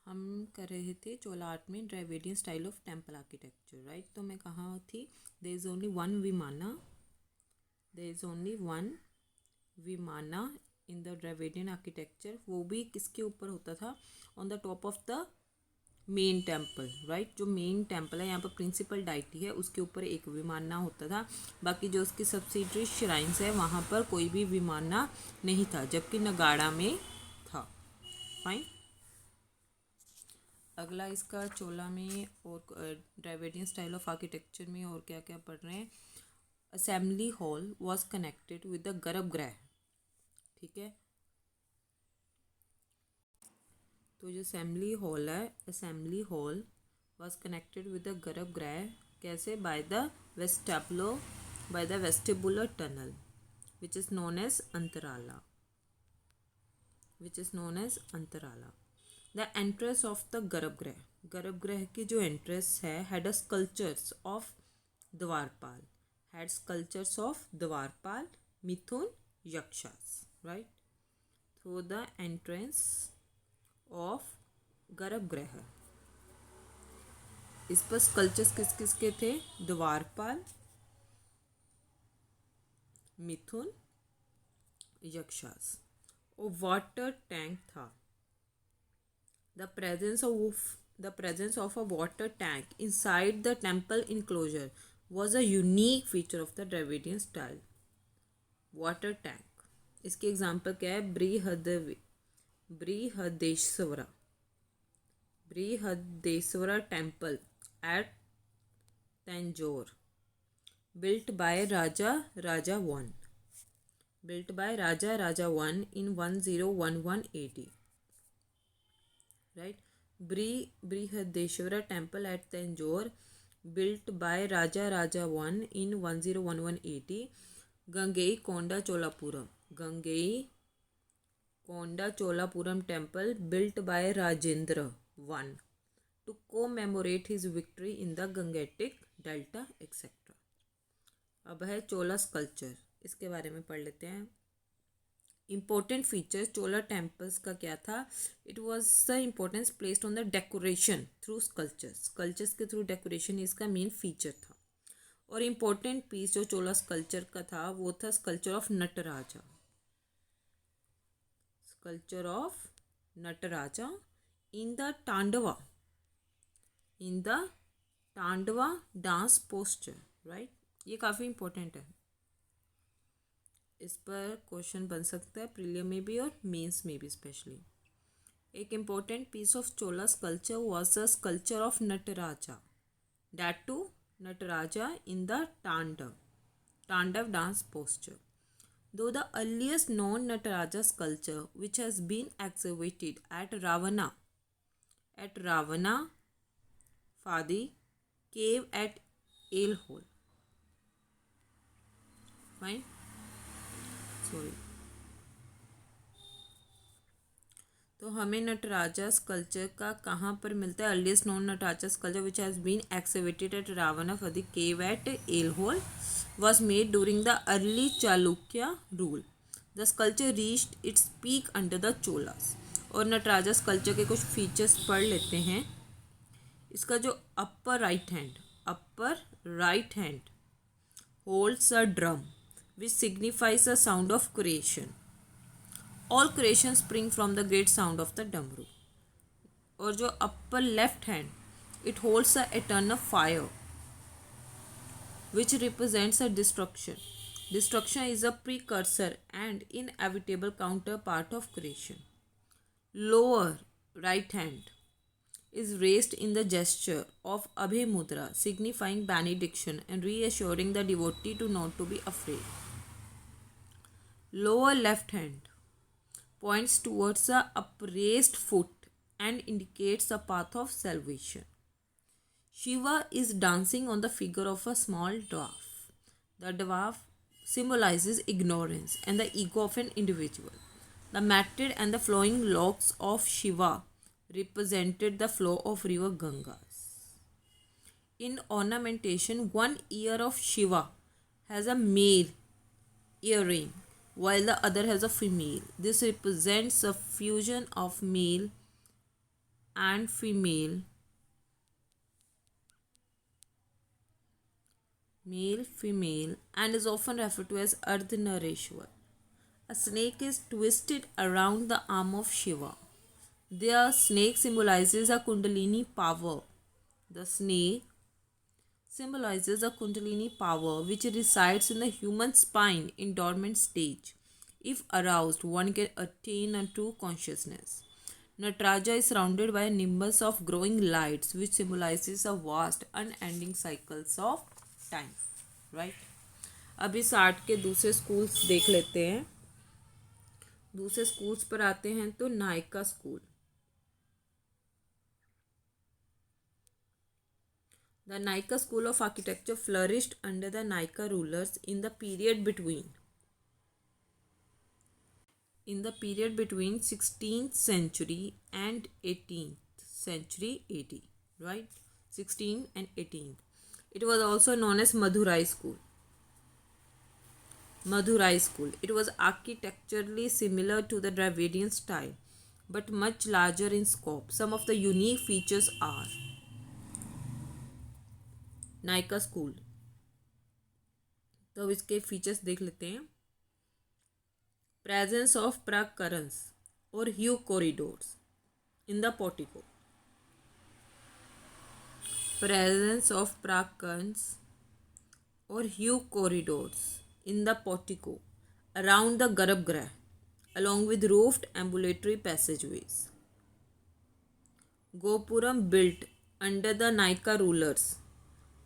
हम कर रहे थे चोला आर्ट में Dravidian style of temple architecture, right. तो मैं कहाँ थी? There is only one vimana, there is only one vimana in the Dravidian architecture. वो भी किसके ऊपर होता था? On the top of the main temple, right. जो मेन टेम्पल है यहाँ पर प्रिंसिपल डाइटी है, उसके ऊपर एक विमाना होता था। बाकी जो उसकी सब्सिडरी श्राइन्स है वहाँ पर कोई भी विमाना नहीं था, जबकि नगाड़ा में था। फाइन। अगला इसका चोला में और ड्राविडियन स्टाइल ऑफ आर्किटेक्चर में और क्या क्या पढ़ रहे हैं। Assembly hall was connected with the garbhagriha, ठीक है। तो जो असेंबली हॉल है, assembly hall was connected with the garbhagriha. कैसे? By the vestibule, by the vestibular tunnel which is known as antarala, which is known as antarala. The entrance of the garbhagriha, गर्भगृह की जो entrance है, had sculptures of dwarpala, had sculptures of dwarpala, mithuna, yakshas, right. Through the entrance of garbhagriha, इस पर sculptures किस किस के थे? द्वारपाल, मिथुन, यक्षास। और वाटर टैंक था। The presence of a water tank inside the temple enclosure was a unique feature of the Dravidian style. Water tank. इसकी एग्जाम्पल क्या है? Brihadeeswara temple at Tanjore, built by Raja I, built by Raja I in 1011 AD. Right. Brihadeshwara temple at Tanjore, built by Raja I in 1011 AD. Gangai Konda Cholapuram temple, built by Rajendra I to commemorate his victory in the Gangetic Delta, etc. अब है चोला sculpture, इसके बारे में पढ़ लेते हैं। Important features चोला temples का क्या था? It was the importance placed on the decoration through sculptures, sculptures के थ्रू डेकोरेशन इसका मेन फीचर था। और इम्पोर्टेंट पीस जो चोला स्कल्पचर का था वो था sculpture of Nataraja, sculpture of Nataraja in the tandava dance posture, right. ये काफ़ी इम्पोर्टेंट है, इस पर क्वेश्चन बन सकता है प्रीलियम में भी और मेंस में भी स्पेशली। एक important piece of Chola sculpture was the sculpture of Nataraja, that too Nataraja in the tandava dance posture. Though the earliest known Nataraja sculpture, which has been excavated at Ravana Fadi cave at Elhole. Fine. Sorry. तो हमें Nataraja sculpture का कहाँ पर मिलता है? Earliest known Nataraja sculpture which has been excavated at Ravana Phadi the cave at Aihole was made during the early Chalukya rule. The sculpture reached its peak under the Cholas. और Nataraja sculpture के कुछ फीचर्स पढ़ लेते हैं। इसका जो upper right hand holds a drum which signifies a sound of creation. All creation spring from the great sound of the डमरू। और जो upper left hand it holds a eternal fire which represents a destruction. Destruction is a precursor and inevitable counterpart of creation. Lower right hand is raised in the gesture of Abhay Mudra, signifying benediction and reassuring the devotee to not to be afraid. Lower left hand points towards the upraised foot and indicates the path of salvation. Shiva is dancing on the figure of a small dwarf. The dwarf symbolizes ignorance and the ego of an individual. The matted and the flowing locks of Shiva represented the flow of river Gangas. In ornamentation, one ear of Shiva has a male earring while the other has a female. This represents a fusion of male and female, and is often referred to as Ardhanarishwar. A snake is twisted around the arm of Shiva. The snake symbolizes a Kundalini power. The snake symbolizes a Kundalini power which resides in the human spine in dormant stage. If aroused, one can attain a true consciousness. Nataraja is surrounded by a nimbus of growing lights which symbolizes a vast unending cycles of time. Right? अब इस art के दूसरे schools देख लेते हैं. दूसरे schools पर आते हैं तो Nykaa school. The Naika school of architecture flourished under the Naika rulers in the period between 16th century and 18th century AD, right? 16 and 18th. It was also known as Madurai school. It was architecturally similar to the Dravidian style, but much larger in scope. Some of the unique features are Nykaa school. तो अब इसके features देख लेते हैं. Presence of prakaras और huge corridors in the portico. Presence of prakaras और huge corridors in the portico around the garbhagriha along with roofed ambulatory passageways. Gopuram built under the Naika rulers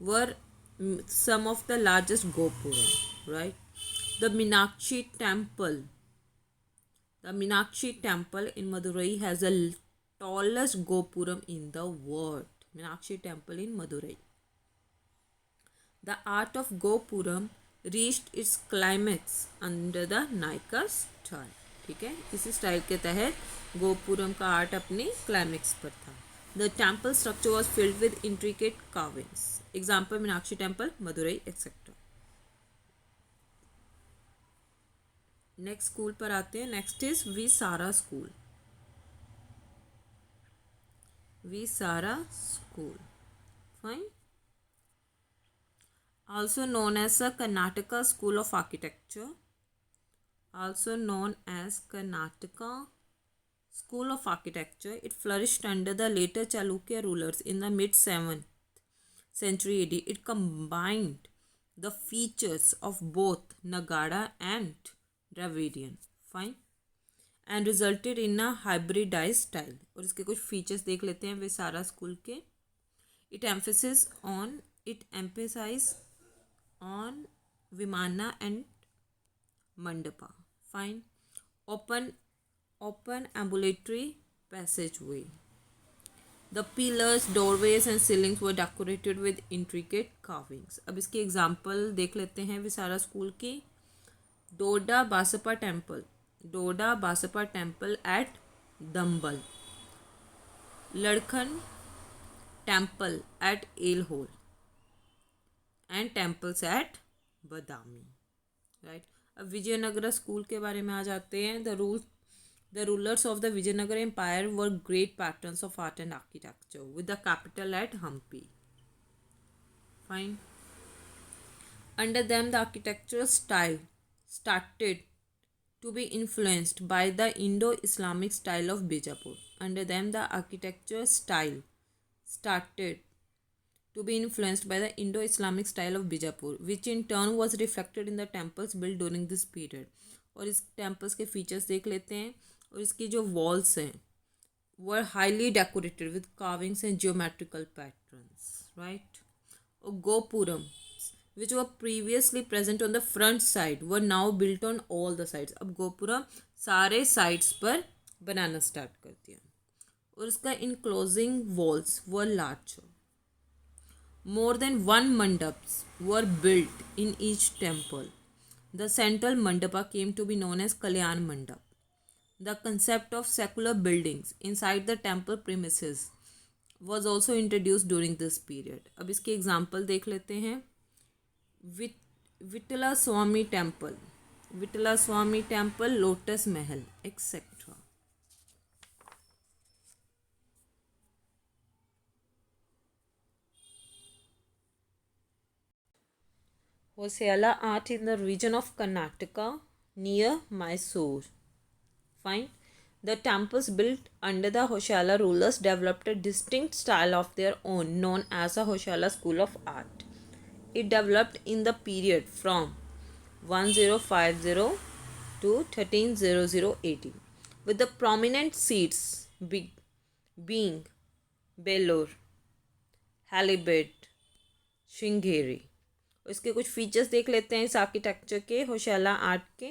were some of the largest Gopuram, right? The Meenakshi temple in Madurai has the tallest Gopuram in the world. Meenakshi temple in Madurai. The art of Gopuram reached its climax under the Naika style. ठीक है, इसी style के तहत गोपुरम का art अपने climax पर था. The temple structure was filled with intricate carvings. Example Meenakshi temple, Madurai, etc. Next school पर आते हैं. Next is viscera school. Fine. Also known as the Karnataka School of Architecture. It flourished under the later Chalukya rulers in the mid-7th century AD. It combined the features of both Nagada and Dravidian. Fine. And resulted in a hybridized style. और इसके कुछ features देख लेते हैं Vesara school के. It emphasizes on Vimana and Mandapa. Fine. Open ambulatory passageway. The pillars, doorways and ceilings were decorated with intricate carvings. अब इसके example देख लेते हैं विसारा स्कूल की. Dodda Basappa temple at Dambal. Ladkhan temple at Aihole and temples at Badami. Right. अब Vijayanagara school के बारे में आ जाते हैं. The rulers of the Vijayanagara empire were great patrons of art and architecture with the capital at Hampi. Fine. Under them the architectural style started to be influenced by the Indo-Islamic style of Bijapur. Under them, the architecture style started to be influenced by the Indo-Islamic style of Bijapur, which in turn was reflected in the temples built during this period. और इस temples के features देख लेते हैं. और इसकी जो walls हैं were highly decorated with carvings and geometrical patterns, right? और gopuram which were previously present on the front side were now built on all the sides. अब गोपुरम सारे sides पर बनाना start कर दिया. और इसका enclosing walls were larger. More than one mandaps were built in each temple. The central mandapa came to be known as Kalyan Mandap. The concept of secular buildings inside the temple premises was also introduced during this period. अब इसके example देख लेते हैं. Vitala Swami temple, Lotus Mahal, etc. Hoysala art in the region of Karnataka near Mysore. Fine. The temples built under the Hoysala rulers developed a distinct style of their own, known as the Hoysala School of Art. It developed in the period from 1050 to 1300 AD, with the prominent seats being Belur, Halibut, Sringeri. इसके कुछ features देख लेते हैं इस architecture के, Hoysala art के.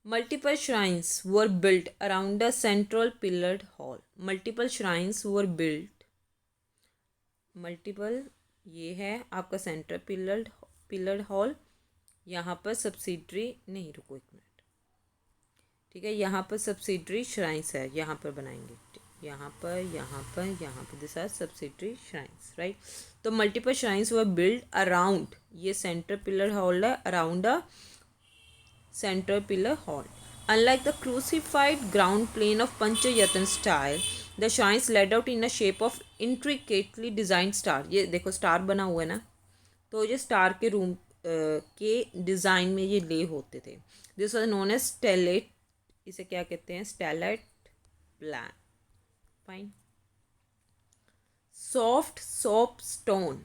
Multiple shrines were built around a central pillared hall. Multiple shrines were built, multiple ये है आपका सेंट्रल पिलर्ड हॉल. यहाँ पर सब्सिडरी नहीं, रुको एक मिनट, ठीक है, यहाँ पर सब्सिडरी श्राइन्स है, यहाँ पर बनाएंगे, यहाँ पर this are subsidiary shrines, right. तो multiple shrines were build around, ये सेंट्रल पिलर हॉल है, around a central pillar hall. Unlike the crucified ground plan of panchayatana style, the shrines laid out in a shape of intricately design star. ये देखो star बना हुआ है ना, तो ये स्टार के रूम के डिज़ाइन में ये ले होते थे. This was known as stellate, इसे क्या कहते हैं, stellate plan. Fine. Soft soapstone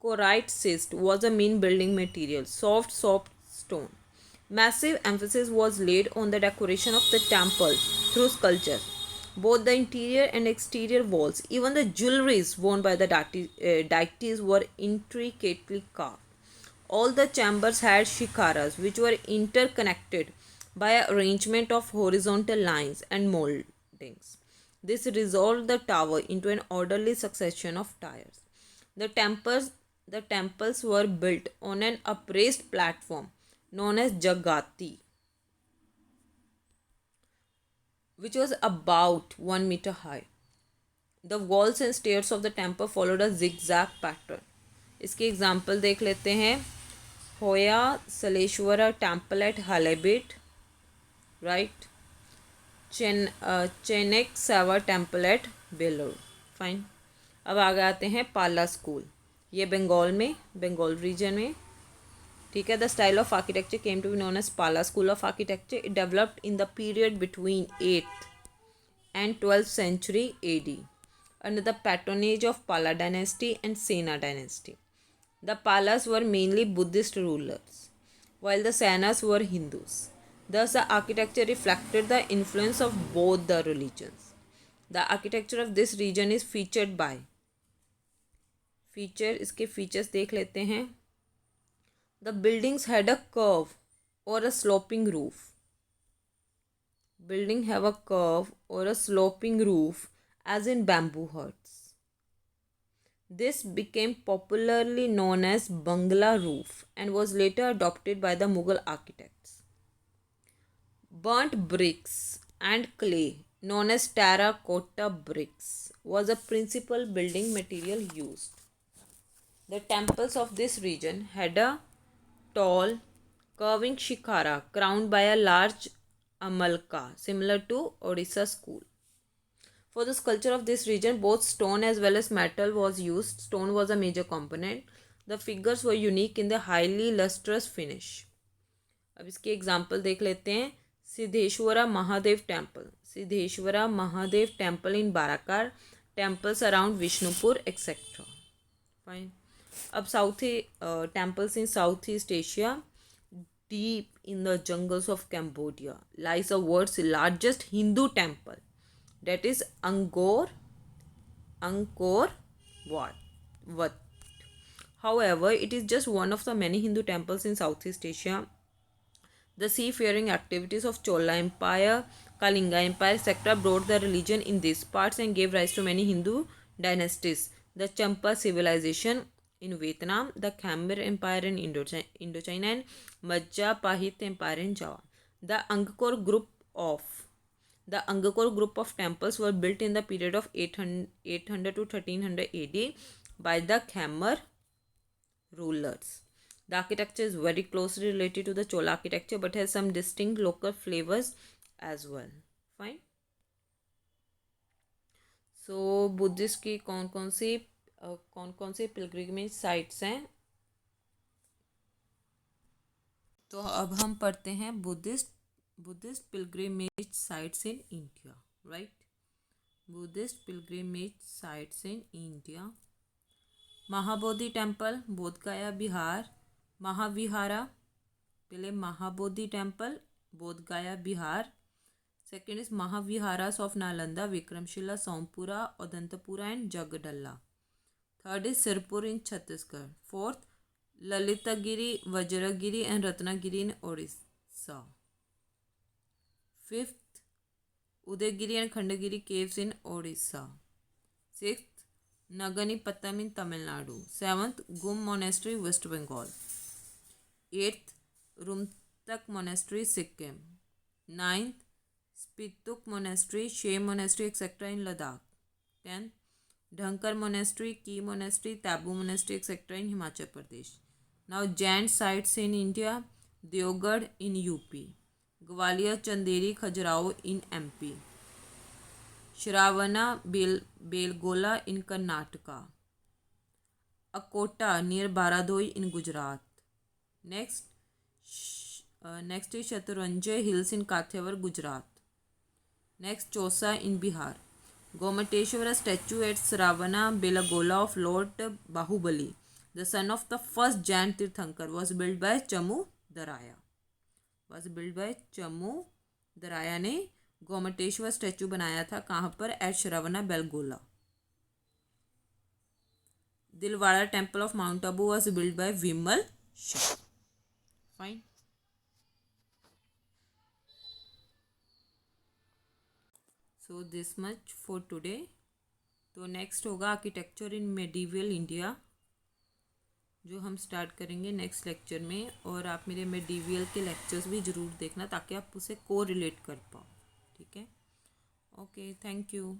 quartzite was the main building material. Soft soapstone. Massive emphasis was laid on the decoration of the temple through sculpture. Both the interior and exterior walls, even the jewelries worn by the deities were intricately carved. All the chambers had shikharas, which were interconnected by an arrangement of horizontal lines and moldings. This resolved the tower into an orderly succession of tiers. The temples were built on an upraised platform known as Jagati, which was about 1 meter high. The walls and stairs of the temple followed a zigzag pattern. इसके example देख लेते हैं. Hoysaleswara temple at Halebidu, right. Chennakesava temple at Belur. Fine. अब आगे आते हैं पाला school. ये बंगाल रीजन में, ठीक है. The style of architecture came to be known as Pala school of architecture. It developed in the period between 8th and 12th century AD under the patronage of Pala dynasty and Sena dynasty. The Palas were mainly Buddhist rulers, while the Senas were Hindus. Thus, the architecture reflected the influence of both the religions. The architecture of this region is featured by इसके features देख लेते हैं. The buildings had a curve or a sloping roof. Building have a curve or a sloping roof, as in bamboo huts. This became popularly known as Bangla roof and was later adopted by the Mughal architects. Burnt bricks and clay, known as terracotta bricks, was a principal building material used. The temples of this region had a tall, curving shikhara crowned by a large amalka, similar to Odisha school. For the sculpture of this region, both stone as well as metal was used. Stone was a major component. The figures were unique in the highly lustrous finish. अब इसके example देख लेते हैं. Siddheshwara Mahadev temple in Barakar, temples around Bishnupur etcetera. Fine. अब temples in Southeast Asia. Deep in the jungles of Cambodia lies the world's largest Hindu temple, that is Angkor Wat. However, it is just one of the many Hindu temples in Southeast Asia. The seafaring activities of Chola Empire, Kalinga Empire, etc. brought the religion in these parts and gave rise to many Hindu dynasties. The Champa civilization in Vietnam, the Khmer Empire in Indochina, and Majapahit Empire in Java. The Angkor group of temples were built in the period of 800 to 1300 AD by the Khmer rulers. The architecture is very closely related to the Chola architecture but has some distinct local flavors as well. Fine. So Buddhist की कौन कौन सी कौन कौन से pilgrimage sites हैं। तो अब हम पढ़ते हैं Buddhist pilgrimage sites in India, right. Buddhist pilgrimage sites in India. Mahabodhi temple, Bodh Gaya, Bihar. Mahavihara, पहले Mahabodhi temple, Bodh Gaya, Bihar. Second is Mahaviharas of Nalanda, Vikramashila, Somapura, Odantapura and Jagaddala. Third is Sirpur in Chhattisgarh. Fourth, Lalitgiri, Vajragiri and Ratnagiri in Odisha. Fifth, Udayagiri and Khandagiri caves in Odisha. Sixth, Nagapattinam in Tamil Nadu. Seventh, Ghum monastery, West Bengal. Eighth, Rumtek monastery, Sikkim. Ninth, Spituk monastery, शेम monastery etcetera in Ladakh. 10th, Dhankar monastery, Key monastery, Tabo monastery etcetera in Himachal Pradesh. Now Jain sites in India, Deogarh in UP, Gwalior, Chanderi, Khajuraho in MP, Shravana Belagola in Karnataka, Akota near Baroda in Gujarat. Next is Shatrunjaya hills in Kathiawar, Gujarat. Next, Chausa in Bihar. Gomateshwara statue at Shravana Belagola of lord Bahubali, the son of the first Jain Tirthankara, was build bye चमू दराया ने Gommateshwara statue बनाया था। कहाँ पर? At Shravana Belagola. Dilwara temple of mount Abu was build by Vimal Shah. Fine. So this much for today. तो next होगा architecture in medieval India, जो हम स्टार्ट करेंगे नेक्स्ट लेक्चर में। और आप मेरे मेडिवल के लेक्चर्स भी ज़रूर देखना ताकि आप उसे को रिलेट कर पाओ, ठीक है। Okay, thank you.